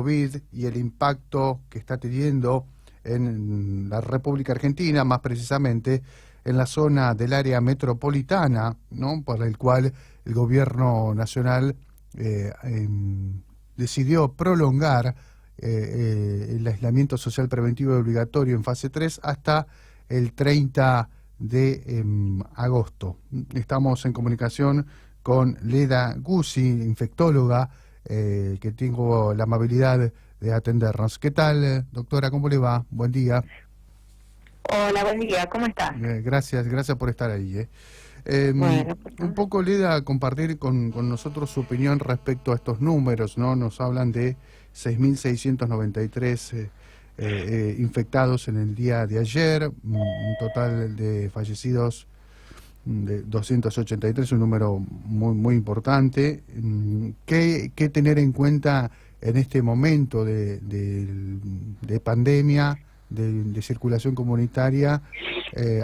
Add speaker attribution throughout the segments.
Speaker 1: COVID y el impacto que está teniendo en la República Argentina, más precisamente en la zona del área metropolitana, ¿no?, por el cual el gobierno nacional decidió prolongar el aislamiento social preventivo y obligatorio en fase 3 hasta el 30 de agosto. Estamos en comunicación con Leda Guzzi, infectóloga, que tengo la amabilidad de atendernos. ¿Qué tal, doctora? ¿Cómo le va? Buen día.
Speaker 2: Hola, buen día. ¿Cómo estás?
Speaker 1: Gracias por estar ahí.
Speaker 2: Bueno,
Speaker 1: un poco, Leda, compartir con nosotros su opinión respecto a estos números, ¿no? Nos hablan de 6.693 infectados en el día de ayer, un total de fallecidos de 283, un número muy importante. ¿Qué tener en cuenta en este momento de pandemia, de circulación comunitaria,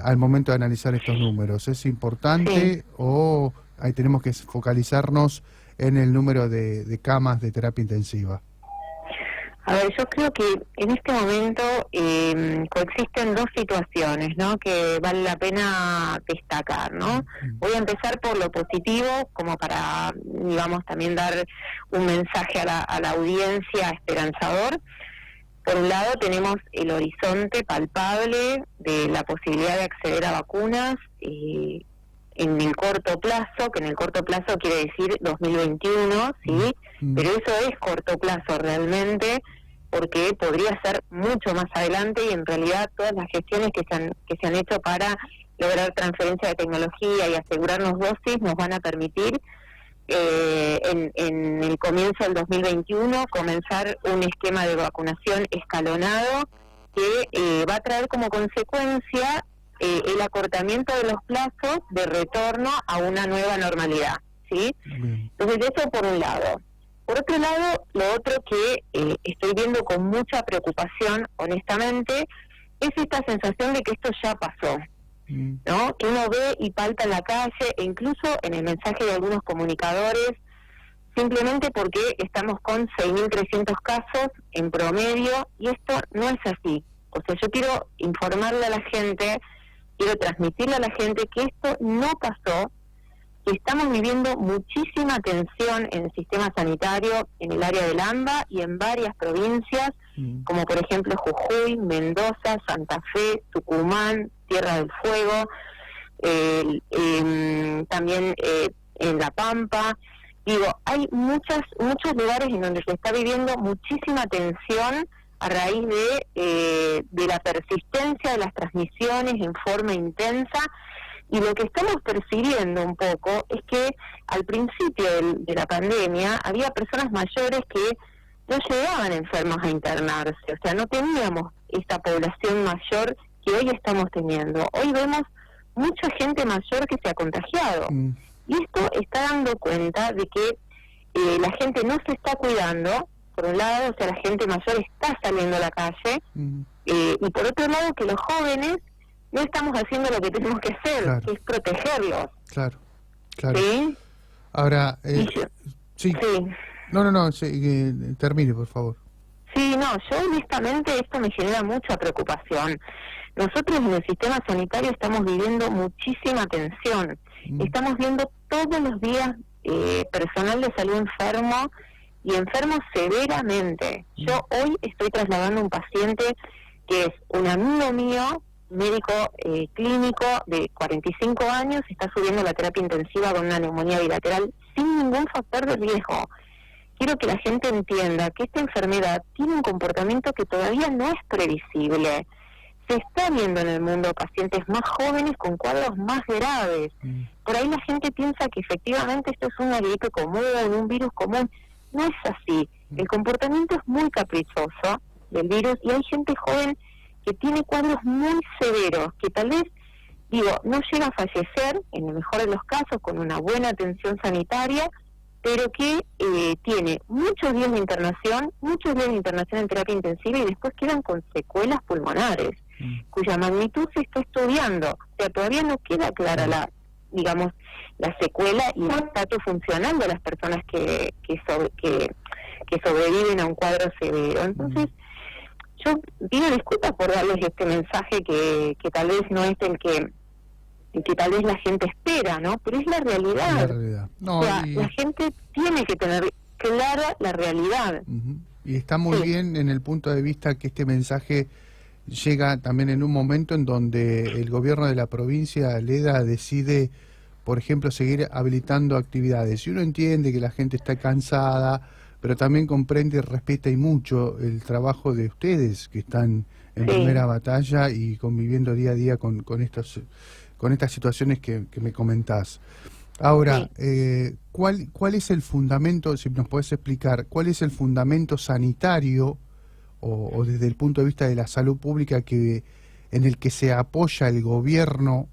Speaker 1: al momento de analizar estos números? ¿Es importante o ahí tenemos que focalizarnos en el número de camas de terapia intensiva?
Speaker 2: A ver, yo creo que en este momento coexisten dos situaciones, ¿no?, que vale la pena destacar, ¿no? Voy a empezar por lo positivo, como para, digamos, también dar un mensaje a la audiencia esperanzador. Por un lado tenemos el horizonte palpable de la posibilidad de acceder a vacunas en el corto plazo, que en el corto plazo quiere decir 2021, ¿sí? Pero eso es corto plazo realmente, porque podría ser mucho más adelante, y en realidad todas las gestiones que se han hecho para lograr transferencia de tecnología y asegurarnos dosis nos van a permitir en el comienzo del 2021 comenzar un esquema de vacunación escalonado que va a traer como consecuencia el acortamiento de los plazos de retorno a una nueva normalidad, ¿sí? Entonces, eso por un lado. Por otro lado, lo otro que estoy viendo con mucha preocupación, honestamente, es esta sensación de que esto ya pasó, ¿no? Que uno ve y palpa en la calle, e incluso en el mensaje de algunos comunicadores, simplemente porque estamos con 6.300 casos en promedio, y esto no es así. O sea, yo quiero informarle a la gente, quiero transmitirle a la gente que esto no pasó, que estamos viviendo muchísima tensión en el sistema sanitario, en el área del AMBA y en varias provincias, como por ejemplo Jujuy, Mendoza, Santa Fe, Tucumán, Tierra del Fuego, también en La Pampa. Digo, hay muchos lugares en donde se está viviendo muchísima tensión a raíz de la persistencia de las transmisiones en forma intensa. Y lo que estamos percibiendo un poco es que al principio de la pandemia había personas mayores que no llegaban enfermos a internarse, o sea, no teníamos esta población mayor que hoy estamos teniendo. Hoy vemos mucha gente mayor que se ha contagiado, y esto está dando cuenta de que la gente no se está cuidando, por un lado, o sea, la gente mayor está saliendo a la calle, y por otro lado que los jóvenes no estamos haciendo lo que tenemos que hacer, claro, que es protegerlos.
Speaker 1: Claro.
Speaker 2: ¿Sí?
Speaker 1: Ahora, sí. No, termine, por favor.
Speaker 2: Sí, no, yo honestamente esto me genera mucha preocupación. Nosotros en el sistema sanitario estamos viviendo muchísima tensión. Estamos viendo todos los días personal de salud enfermo, y enfermo severamente. Yo hoy estoy trasladando a un paciente que es un amigo mío, médico clínico de 45 años, está subiendo la terapia intensiva con una neumonía bilateral sin ningún factor de riesgo. Quiero que la gente entienda que esta enfermedad tiene un comportamiento que todavía no es previsible. Se está viendo en el mundo pacientes más jóvenes con cuadros más graves. Por ahí la gente piensa que efectivamente esto es una gripe común, un virus común. No es así. El comportamiento es muy caprichoso del virus, y hay gente joven que tiene cuadros muy severos, que tal vez, no llega a fallecer, en el mejor de los casos, con una buena atención sanitaria, pero que tiene muchos días de internación en terapia intensiva, y después quedan con secuelas pulmonares, cuya magnitud se está estudiando. O sea, todavía no queda clara la secuela y el estatus funcional de las personas que que sobreviven a un cuadro severo. Entonces, yo pido disculpas por darles este mensaje que tal vez no es el que tal vez la gente espera, ¿no? Pero es la realidad.
Speaker 1: La realidad. No,
Speaker 2: o sea, la gente tiene que tener clara la realidad.
Speaker 1: Y está muy bien en el punto de vista que este mensaje llega también en un momento en donde el gobierno de la provincia, Leda, decide, por ejemplo, seguir habilitando actividades. Y uno entiende que la gente está cansada, pero también comprende y respeta y mucho el trabajo de ustedes que están en primera batalla y conviviendo día a día con estas situaciones que me comentás. Ahora, ¿cuál es el fundamento, si nos podés explicar, cuál es el fundamento sanitario o desde el punto de vista de la salud pública en el que se apoya el gobierno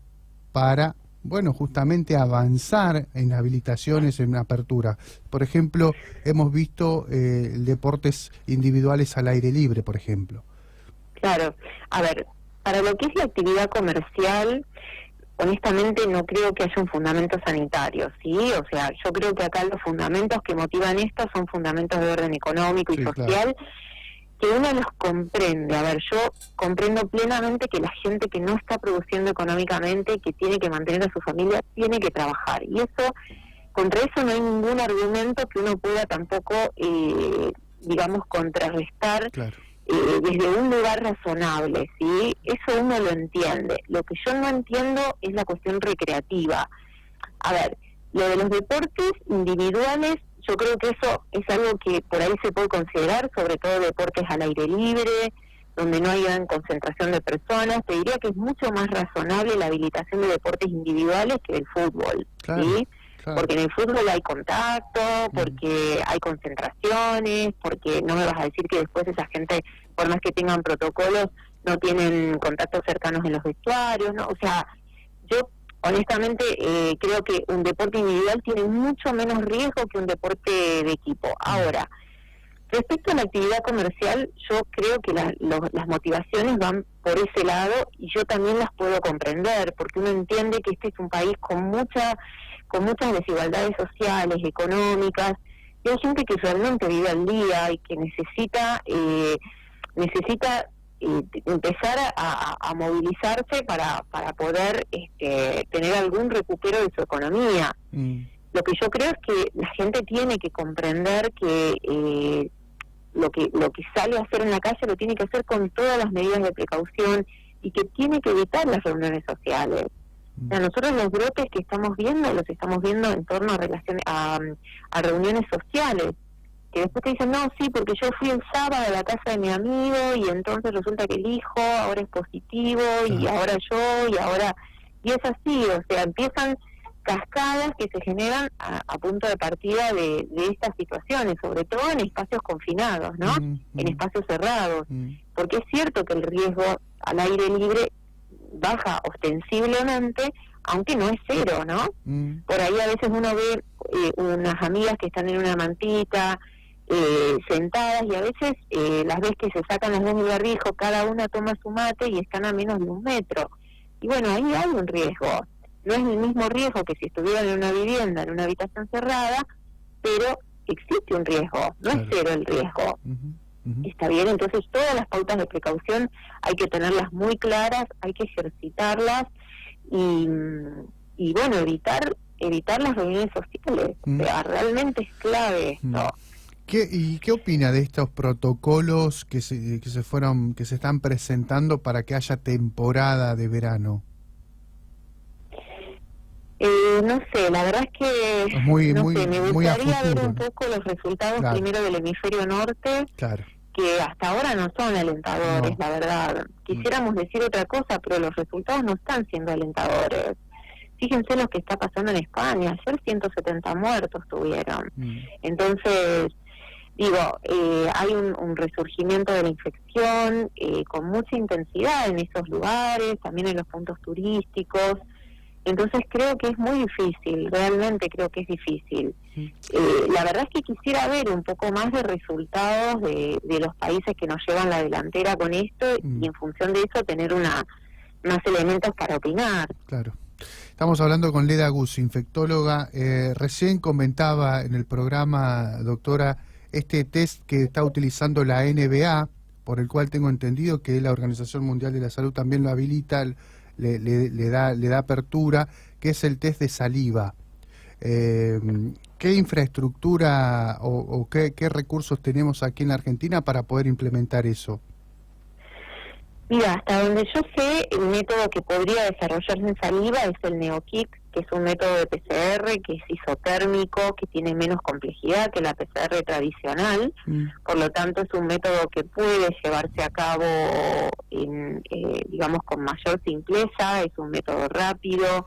Speaker 1: para, bueno, justamente avanzar en habilitaciones, en apertura? Por ejemplo, hemos visto deportes individuales al aire libre, por ejemplo.
Speaker 2: Claro, a ver, para lo que es la actividad comercial, honestamente no creo que haya un fundamento sanitario, ¿sí? O sea, yo creo que acá los fundamentos que motivan esto son fundamentos de orden económico y social, que uno los comprende. A ver, yo comprendo plenamente que la gente que no está produciendo económicamente, que tiene que mantener a su familia, tiene que trabajar. Y eso, contra eso no hay ningún argumento que uno pueda tampoco, digamos, contrarrestar.
Speaker 1: Claro.
Speaker 2: Desde un lugar razonable, ¿sí? Eso uno lo entiende. Lo que yo no entiendo es la cuestión recreativa. A ver, lo de los deportes individuales, yo creo que eso es algo que por ahí se puede considerar, sobre todo deportes al aire libre, donde no hay gran concentración de personas. Te diría que es mucho más razonable la habilitación de deportes individuales que del fútbol,
Speaker 1: claro,
Speaker 2: ¿sí?
Speaker 1: Claro.
Speaker 2: Porque en el fútbol hay contacto, porque hay concentraciones, porque no me vas a decir que después esa gente, por más que tengan protocolos, no tienen contactos cercanos en los vestuarios, ¿no? O sea, yo honestamente creo que un deporte individual tiene mucho menos riesgo que un deporte de equipo. Ahora, respecto a la actividad comercial, yo creo que las motivaciones van por ese lado y yo también las puedo comprender, porque uno entiende que este es un país con muchas desigualdades sociales, económicas, y hay gente que realmente vive al día y que necesita empezar a movilizarse para poder tener algún recupero de su economía. Lo que yo creo es que la gente tiene que comprender que lo que sale a hacer en la calle lo tiene que hacer con todas las medidas de precaución y que tiene que evitar las reuniones sociales. O sea, nosotros los brotes que estamos viendo, los estamos viendo en torno a reuniones sociales, que después te dicen, no, sí, porque yo fui el sábado a la casa de mi amigo y entonces resulta que el hijo ahora es positivo y ahora yo, y es así, o sea, empiezan cascadas que se generan a punto de partida de estas situaciones, sobre todo en espacios confinados, ¿no? En espacios cerrados, porque es cierto que el riesgo al aire libre baja ostensiblemente, aunque no es cero, ¿no? Por ahí a veces uno ve unas amigas que están en una mantita, sentadas, y a veces las ves que se sacan las dos del barbijo, cada una toma su mate y están a menos de 1 metro. Y bueno, ahí hay un riesgo. No es el mismo riesgo que si estuvieran en una vivienda, en una habitación cerrada, pero existe un riesgo, no es cero el riesgo. Está bien, entonces todas las pautas de precaución hay que tenerlas muy claras, hay que ejercitarlas y bueno, evitar las reuniones sociales. O sea, realmente es clave esto.
Speaker 1: ¿Qué opina de estos protocolos que se están presentando para que haya temporada de verano?
Speaker 2: No sé, la verdad es que me gustaría ver un poco los resultados primero del hemisferio norte, que hasta ahora no son alentadores, la verdad. Quisiéramos decir otra cosa, pero los resultados no están siendo alentadores. Fíjense lo que está pasando en España, ayer 170 muertos tuvieron. Entonces, hay un resurgimiento de la infección con mucha intensidad en esos lugares, también en los puntos turísticos. Entonces creo que es muy difícil, realmente creo que es difícil. La verdad es que quisiera ver un poco más de resultados de los países que nos llevan la delantera con esto y en función de eso tener más elementos para opinar.
Speaker 1: Claro. Estamos hablando con Leda Gus, infectóloga. Recién comentaba en el programa, doctora, este test que está utilizando la NBA, por el cual tengo entendido que la Organización Mundial de la Salud también lo habilita, le da apertura, que es el test de saliva. ¿Qué infraestructura o qué recursos tenemos aquí en la Argentina para poder implementar eso?
Speaker 2: Mira, hasta donde yo sé, el método que podría desarrollarse en saliva es el NeoKit, que es un método de PCR que es isotérmico, que tiene menos complejidad que la PCR tradicional. Por lo tanto es un método que puede llevarse a cabo digamos con mayor simpleza, es un método rápido.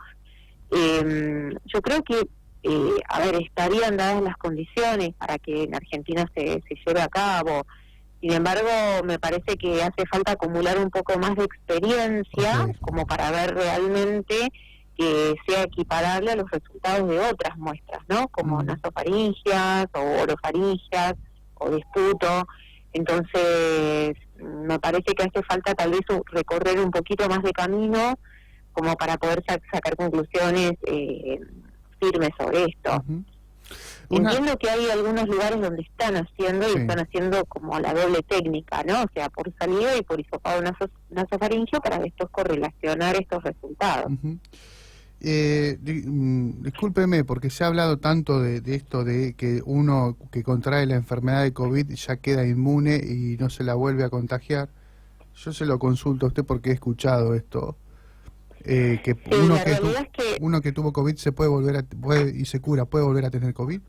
Speaker 2: Yo creo que estarían dadas las condiciones para que en Argentina se lleve a cabo. Sin embargo, me parece que hace falta acumular un poco más de experiencia como para ver realmente que sea equiparable a los resultados de otras muestras, ¿no? Como nasofaringias o orofaringias o disputo. Entonces, me parece que hace falta tal vez recorrer un poquito más de camino como para poder sacar conclusiones firmes sobre esto. Entiendo que hay algunos lugares donde están haciendo y están haciendo como la doble técnica, ¿no? O sea, por saliva y por hisopado nasofaringio para después correlacionar estos resultados.
Speaker 1: Discúlpeme, porque se ha hablado tanto de esto de que uno que contrae la enfermedad de COVID ya queda inmune y no se la vuelve a contagiar. Yo se lo consulto a usted porque he escuchado esto. Que uno que tuvo COVID se puede volver y se cura, ¿puede volver a tener COVID?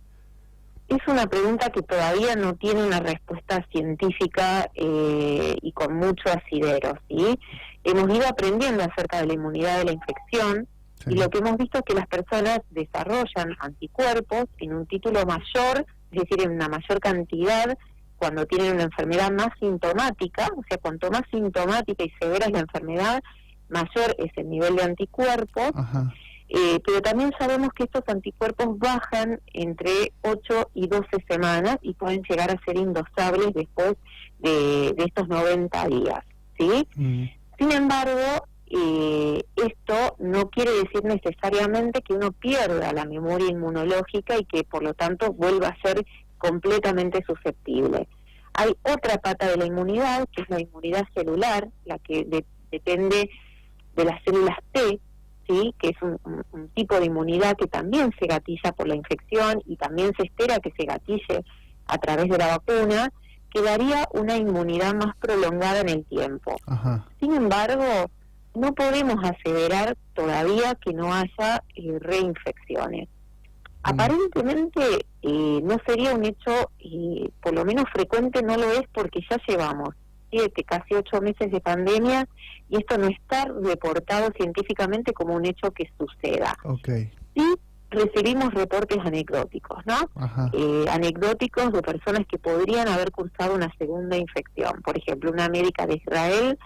Speaker 2: Es una pregunta que todavía no tiene una respuesta científica y con mucho asidero, ¿sí? Hemos ido aprendiendo acerca de la inmunidad de la infección y lo que hemos visto es que las personas desarrollan anticuerpos en un título mayor, es decir, en una mayor cantidad cuando tienen una enfermedad más sintomática, o sea, cuanto más sintomática y severa es la enfermedad, mayor es el nivel de anticuerpos. Pero también sabemos que estos anticuerpos bajan entre 8 y 12 semanas y pueden llegar a ser indosables después de estos 90 días, ¿sí? Sin embargo, esto no quiere decir necesariamente que uno pierda la memoria inmunológica y que por lo tanto vuelva a ser completamente susceptible. Hay otra pata de la inmunidad, que es la inmunidad celular, la que depende de las células T, ¿sí? Que es un tipo de inmunidad que también se gatilla por la infección y también se espera que se gatille a través de la vacuna, que daría una inmunidad más prolongada en el tiempo. Sin embargo, no podemos aseverar todavía que no haya reinfecciones. Aparentemente no sería un hecho, por lo menos frecuente no lo es, porque ya llevamos 7, casi 8 meses de pandemia y esto no está reportado científicamente como un hecho que suceda. Sí recibimos reportes anecdóticos, ¿no? Anecdóticos de personas que podrían haber cursado una segunda infección. Por ejemplo, una médica de Israel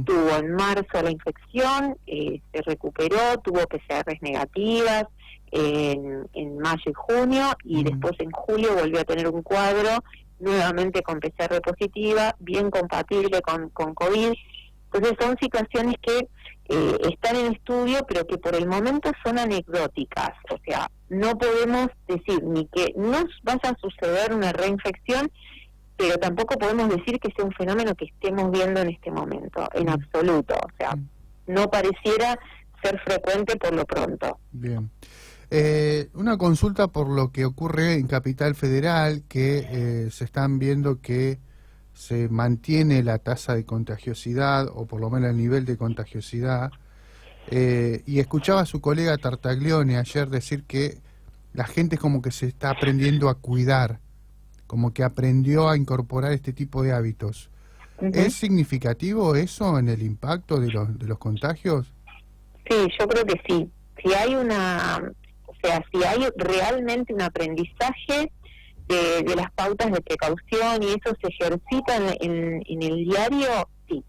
Speaker 2: tuvo en marzo la infección, se recuperó, tuvo PCRs negativas en mayo y junio y después en julio volvió a tener un cuadro nuevamente con PCR positiva, bien compatible con COVID. Entonces son situaciones que están en estudio, pero que por el momento son anecdóticas. O sea, no podemos decir ni que no vaya a suceder una reinfección, pero tampoco podemos decir que sea un fenómeno que estemos viendo en este momento, en absoluto. O sea, no pareciera ser frecuente por lo pronto.
Speaker 1: Bien. Una consulta por lo que ocurre en Capital Federal, que se están viendo que se mantiene la tasa de contagiosidad, o por lo menos el nivel de contagiosidad, y escuchaba a su colega Tartaglione ayer decir que la gente como que se está aprendiendo a cuidar, como que aprendió a incorporar este tipo de hábitos. ¿Es significativo eso en el impacto de los contagios?
Speaker 2: Sí, yo creo que sí. Si hay si hay realmente un aprendizaje de las pautas de precaución y eso se ejercita en el diario, sí.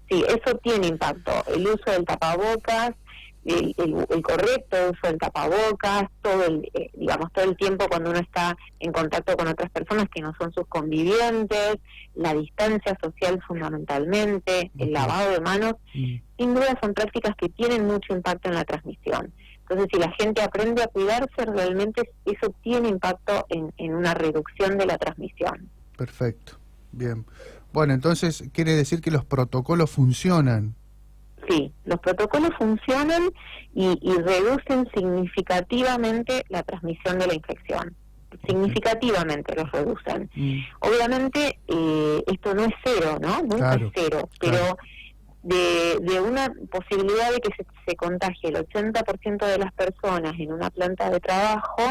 Speaker 2: Sí, eso tiene impacto. El uso del tapabocas, el correcto uso del tapabocas, todo el tiempo cuando uno está en contacto con otras personas que no son sus convivientes, la distancia social fundamentalmente, el lavado de manos, sin duda son prácticas que tienen mucho impacto en la transmisión. Entonces, si la gente aprende a cuidarse, realmente eso tiene impacto en una reducción de la transmisión.
Speaker 1: Perfecto, bien. Bueno, entonces quiere decir que los protocolos funcionan.
Speaker 2: Sí, los protocolos funcionan y reducen significativamente la transmisión de la infección. Significativamente los reducen. Obviamente esto no es cero, ¿no? Nunca
Speaker 1: Claro,
Speaker 2: es cero,
Speaker 1: claro.
Speaker 2: pero de una posibilidad de que se contagie el 80% de las personas en una planta de trabajo,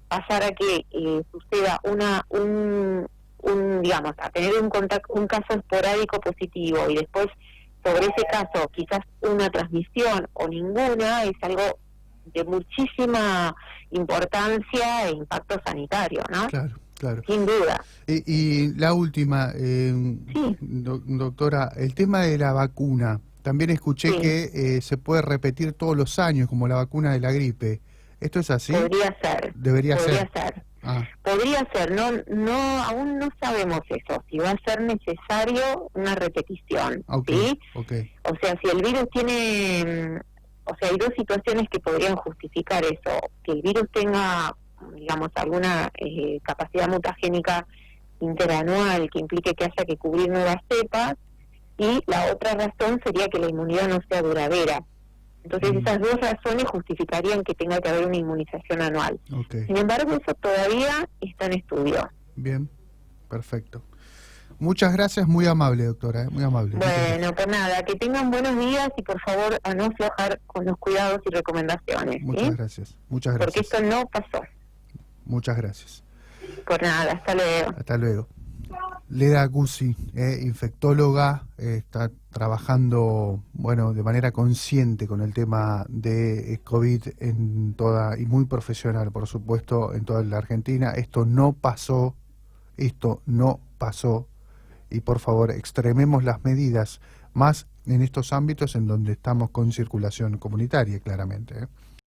Speaker 2: pasar a que suceda digamos, a tener un caso esporádico positivo y después sobre ese caso quizás una transmisión o ninguna, es algo de muchísima importancia e impacto sanitario, ¿no?
Speaker 1: Claro, claro.
Speaker 2: Sin duda.
Speaker 1: Y la última,
Speaker 2: Sí.
Speaker 1: doctora, el tema de la vacuna. También escuché
Speaker 2: Sí.
Speaker 1: que se puede repetir todos los años, como la vacuna de la gripe. ¿Esto es así?
Speaker 2: Podría ser.
Speaker 1: Debería ser.
Speaker 2: Podría ser, aún no sabemos eso, si va a ser necesario una repetición, ¿sí? O sea, si el virus tiene, hay dos situaciones que podrían justificar eso, que el virus tenga, digamos, alguna capacidad mutagénica interanual que implique que haya que cubrir nuevas cepas, y la otra razón sería que la inmunidad no sea duradera. Entonces esas dos razones justificarían que tenga que haber una inmunización anual. Sin embargo, eso todavía está en estudio.
Speaker 1: Bien, perfecto. Muchas gracias, muy amable, doctora, muy amable.
Speaker 2: Bueno, pues nada, que tengan buenos días y por favor a no aflojar con los cuidados y recomendaciones.
Speaker 1: Muchas gracias, muchas gracias.
Speaker 2: Porque esto no pasó.
Speaker 1: Muchas gracias.
Speaker 2: Por nada, hasta luego.
Speaker 1: Hasta luego. Leda Guzzi, infectóloga, está trabajando, bueno, de manera consciente con el tema de COVID y muy profesional, por supuesto, en toda la Argentina. Esto no pasó, y por favor, extrememos las medidas, más en estos ámbitos en donde estamos con circulación comunitaria, claramente.